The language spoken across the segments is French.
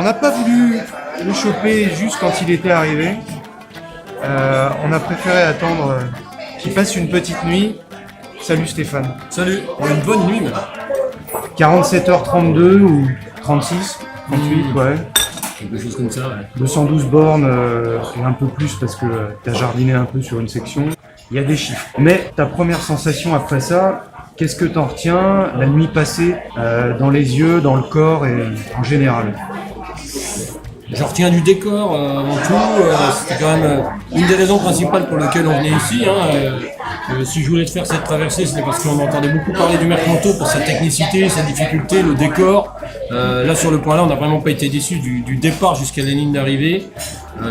On n'a pas voulu le choper juste quand il était arrivé. On a préféré attendre qu'il passe une petite nuit. Salut Stéphane. Salut, on a une bonne nuit même. 47h32 ou 36, 38, ouais. Quelque chose comme ça, ouais. 212 bornes, et un peu plus parce que t'as jardiné un peu sur une section. Il y a des chiffres. Mais ta première sensation après ça, qu'est-ce que t'en retiens la nuit passée dans les yeux, dans le corps et en général? Je retiens du décor avant tout. C'était quand même une des raisons principales pour lesquelles on venait ici. Si je voulais te faire cette traversée, c'était parce qu'on entendait beaucoup parler du Mercanto pour sa technicité, sa difficulté, le décor. Là, sur le point-là, on n'a vraiment pas été déçus du départ jusqu'à la ligne d'arrivée.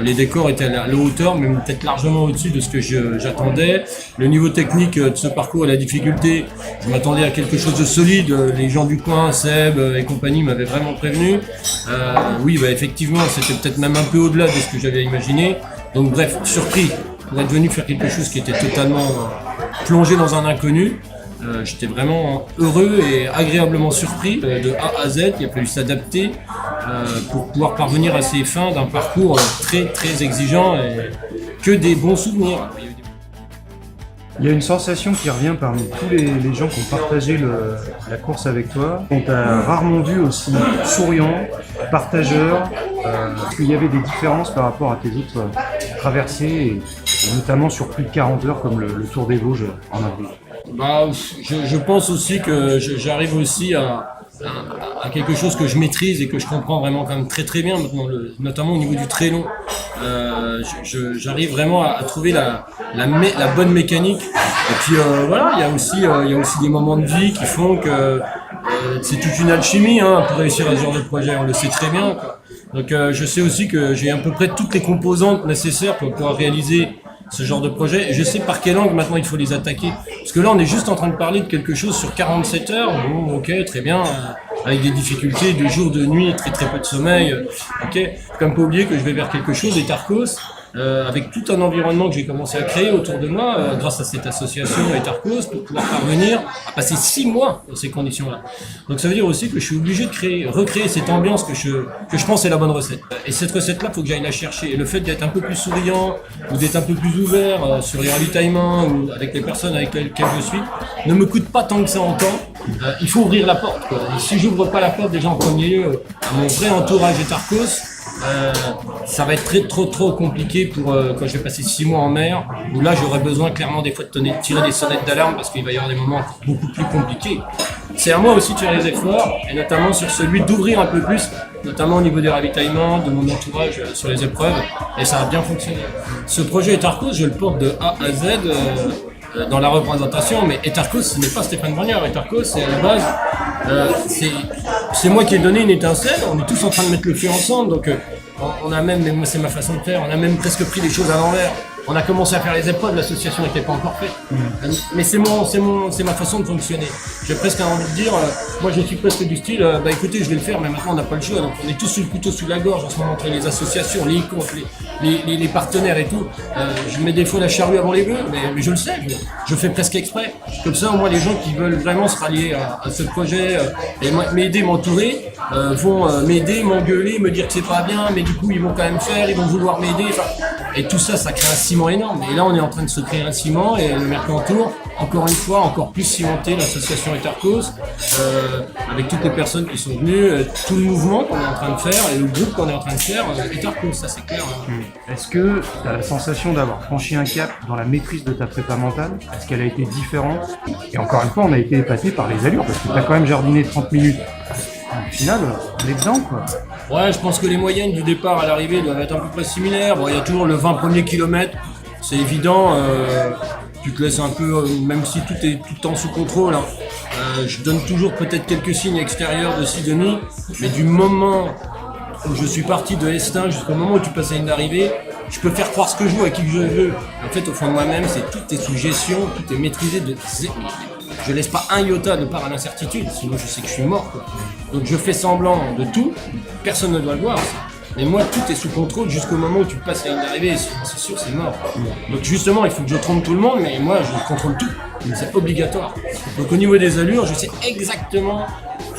Les décors étaient à la hauteur, mais peut-être largement au-dessus de ce que j'attendais. Le niveau technique de ce parcours et la difficulté, je m'attendais à quelque chose de solide. Les gens du coin, Seb et compagnie m'avaient vraiment prévenu. Oui, effectivement, c'était peut-être même un peu au-delà de ce que j'avais imaginé. Donc bref, surpris pour être venu faire quelque chose qui était totalement plongé dans un inconnu. J'étais vraiment heureux et agréablement surpris de A à Z. Il a fallu s'adapter pour pouvoir parvenir à ces fins d'un parcours très très exigeant et que des bons souvenirs. Il y a une sensation qui revient parmi tous les gens qui ont partagé la course avec toi. On t'a rarement vu aussi souriant, partageur. Est-ce qu'il y avait des différences par rapport à tes autres traversées, et notamment sur plus de 40 heures comme le Tour des Vosges en avril? Je pense aussi que j'arrive aussi à quelque chose que je maîtrise et que je comprends vraiment quand même très très bien maintenant, notamment au niveau du très long. J'arrive vraiment à trouver la bonne mécanique. Et puis voilà, il y a aussi des moments de vie qui font que c'est toute une alchimie pour réussir à ce genre de projet, on le sait très bien, quoi. Donc je sais aussi que j'ai à peu près toutes les composantes nécessaires pour pouvoir réaliser ce genre de projet, et je sais par quel angle maintenant il faut les attaquer. Parce que là, on est juste en train de parler de quelque chose sur 47 heures, bon, ok, très bien, avec des difficultés de jour, de nuit, très très peu de sommeil, ok. Faut même pas oublier que je vais vers quelque chose, Etarcos, avec tout un environnement que j'ai commencé à créer autour de moi, grâce à cette association Etarcos, pour pouvoir parvenir à passer 6 mois dans ces conditions-là. Donc ça veut dire aussi que je suis obligé de recréer cette ambiance que je pense est la bonne recette. Et cette recette-là, il faut que j'aille la chercher. Et le fait d'être un peu plus souriant, ou d'être un peu plus ouvert sur les ravitaillements, ou avec les personnes avec lesquelles je suis, ne me coûte pas tant que ça en temps. Il faut ouvrir la porte, quoi. Et si j'ouvre pas la porte déjà en premier lieu à mon vrai entourage Etarcos, ça va être trop compliqué pour quand je vais passer 6 mois en mer, où là j'aurais besoin clairement des fois de tirer des sonnettes d'alarme parce qu'il va y avoir des moments beaucoup plus compliqués. C'est à moi aussi de faire les efforts, et notamment sur celui d'ouvrir un peu plus, notamment au niveau des ravitaillements, de mon entourage sur les épreuves, et ça a bien fonctionné. Ce projet Etarcos, je le porte de A à Z dans la représentation, mais Etarcos, ce n'est pas Stéphane Brognard. Etarcos, c'est à la base, c'est moi qui ai donné une étincelle, on est tous en train de mettre le feu ensemble, donc on a même, mais moi c'est ma façon de faire, on a même presque pris les choses à l'envers. On a commencé à faire les épreuves, l'association n'était pas encore faite. Mais c'est ma façon de fonctionner. J'ai presque envie de dire, moi je suis presque du style, écoutez, je vais le faire, mais maintenant on n'a pas le choix. Donc on est tous sous le couteau sous la gorge en ce moment entre les associations, les comptes, les partenaires et tout. Je mets des fois la charrue avant les bœufs, mais je le sais, je fais presque exprès. Comme ça, au moins les gens qui veulent vraiment se rallier à ce projet et m'aider, m'entourer, vont m'aider, m'engueuler, me dire que c'est pas bien, mais du coup ils vont quand même faire, ils vont vouloir m'aider. Et tout ça, ça crée un ciment énorme. Et là, on est en train de se créer un ciment, et le Mercantour, encore une fois, encore plus cimenté, l'association Etarcos, avec toutes les personnes qui sont venues, tout le mouvement qu'on est en train de faire, et le groupe qu'on est en train de faire, Etarcos, ça c'est clair. Est-ce que tu as la sensation d'avoir franchi un cap dans la maîtrise de ta prépa mentale? Est-ce qu'elle a été différente? Et encore une fois, on a été épaté par les allures, parce que tu as quand même jardiné 30 minutes. Au final, on est dedans, quoi. Ouais, je pense que les moyennes du départ à l'arrivée doivent être à peu près similaires. Bon, il y a toujours le 20 premiers kilomètres, c'est évident. Tu te laisses un peu, même si tout est tout le temps sous contrôle. Je donne toujours peut-être quelques signes extérieurs de Sidonie, mais du moment où je suis parti de Estin jusqu'au moment où tu passes à une arrivée, je peux faire croire ce que je veux à qui que je veux. En fait, au fond de moi-même, tout est sous gestion, tout est maîtrisé. Je laisse pas un iota de part à l'incertitude, sinon je sais que je suis mort, quoi. Donc je fais semblant de tout, personne ne doit le voir. Mais moi, tout est sous contrôle jusqu'au moment où tu passes la ligne d'arrivée, c'est sûr, c'est mort. Donc justement, il faut que je trompe tout le monde, mais moi, je contrôle tout. C'est obligatoire. Donc au niveau des allures, je sais exactement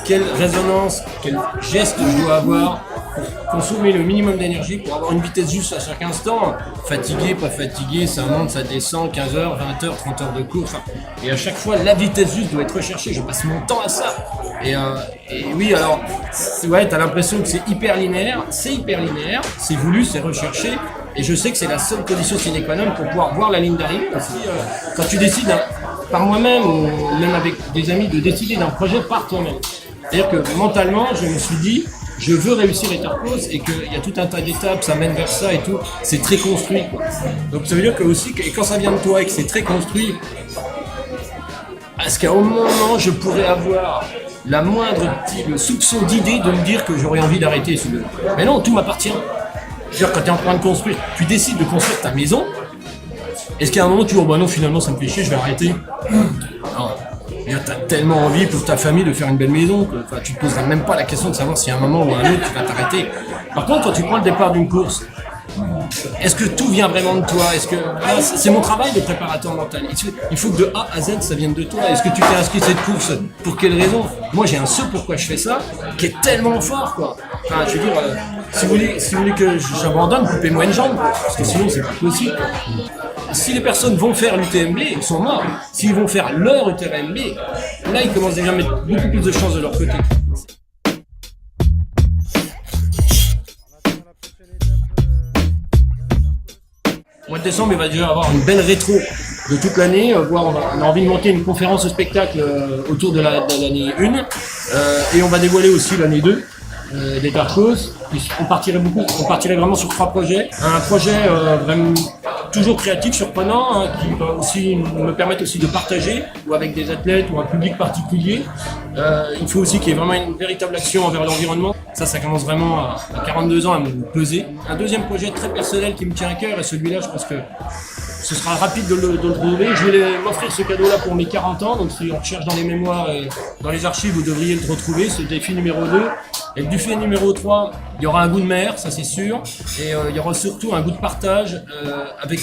quelle résonance, quel geste je dois avoir pour consommer le minimum d'énergie, pour avoir une vitesse juste à chaque instant. Fatigué, pas fatigué, ça monte, ça descend, 15 heures, 20 heures, 30 heures de course. Et à chaque fois, la vitesse juste doit être recherchée. Je passe mon temps à ça. Et oui, alors, ouais, t'as l'impression que c'est hyper linéaire, c'est voulu, c'est recherché. Et je sais que c'est la seule condition sine qua non pour pouvoir voir la ligne d'arrivée. Aussi, quand tu décides, par moi-même ou même avec des amis, de décider d'un projet par toi-même. C'est-à-dire que mentalement, je me suis dit, je veux réussir Etherpose et qu'il y a tout un tas d'étapes, ça mène vers ça et tout. C'est très construit, quoi. Donc ça veut dire que aussi, quand ça vient de toi et que c'est très construit, est-ce qu'à un moment, je pourrais avoir la moindre petit soupçon d'idée de me dire que j'aurais envie d'arrêter ce jeu? Mais non, tout m'appartient. C'est-à-dire, quand tu es en train de construire, tu décides de construire ta maison. Est-ce qu'à un moment tu dis, oh bah non, finalement ça me fait chier, je vais arrêter? Non. Tu as tellement envie pour ta famille de faire une belle maison que enfin, tu te poseras même pas la question de savoir si à un moment ou à un autre tu vas t'arrêter. Par contre, quand tu prends le départ d'une course, est-ce que tout vient vraiment de toi? Est-ce que voilà, c'est mon travail de préparateur mental. Il faut que de A à Z ça vienne de toi. Est-ce que tu t'es inscrit à cette course pour quelle raison? Moi j'ai un ce pourquoi je fais ça qui est tellement fort, quoi. Enfin, je veux dire, si vous voulez que j'abandonne, coupez-moi une jambe, parce que sinon c'est pas possible. Si les personnes vont faire l'UTMB, ils sont morts. S'ils vont faire leur UTMB, là ils commencent déjà à mettre beaucoup plus de chances de leur côté. Au mois de décembre, il va déjà avoir une belle rétro de toute l'année. On a envie de monter une conférence spectacle autour de l'année 1. Et on va dévoiler aussi l'année 2 d'Etherpose. On partirait vraiment sur 3 projets. Un projet vraiment toujours créatif, surprenant, qui va aussi me permettre aussi de partager, ou avec des athlètes ou un public particulier. Il faut aussi qu'il y ait vraiment une véritable action envers l'environnement. Ça commence vraiment à 42 ans à me peser. Un deuxième projet très personnel qui me tient à cœur, et celui-là, je pense que ce sera rapide de le trouver. Je vais m'offrir ce cadeau-là pour mes 40 ans, donc si on recherche dans les mémoires et dans les archives, vous devriez le retrouver, ce défi numéro 2. Et le défi numéro 3, il y aura un goût de mer, ça c'est sûr, et il y aura surtout un goût de partage avec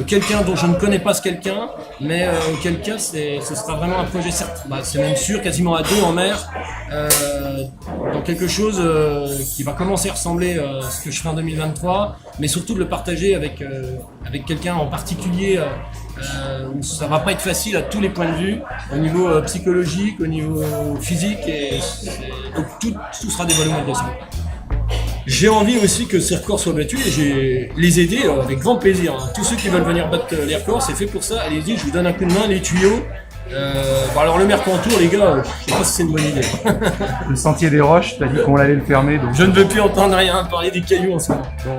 quelqu'un dont je ne connais pas ce quelqu'un, mais auquel cas ce sera vraiment un projet certes, c'est même sûr, quasiment à 2 en mer, dans quelque chose qui va commencer à ressembler à ce que je fais en 2023, mais surtout de le partager avec quelqu'un en particulier où ça va pas être facile à tous les points de vue, au niveau psychologique, au niveau physique, et donc tout sera dévoilé au mois de décembre. J'ai envie aussi que ces records soient battus et j'ai les aider avec grand plaisir. Tous ceux qui veulent venir battre les records, c'est fait pour ça. Allez-y, je vous donne un coup de main, les tuyaux. Alors le Mercantour, les gars, je sais pas si c'est une bonne idée. Le sentier des roches, t'as dit qu'on allait le fermer. Donc... Je ne veux plus entendre rien parler des cailloux en ce moment. Bon,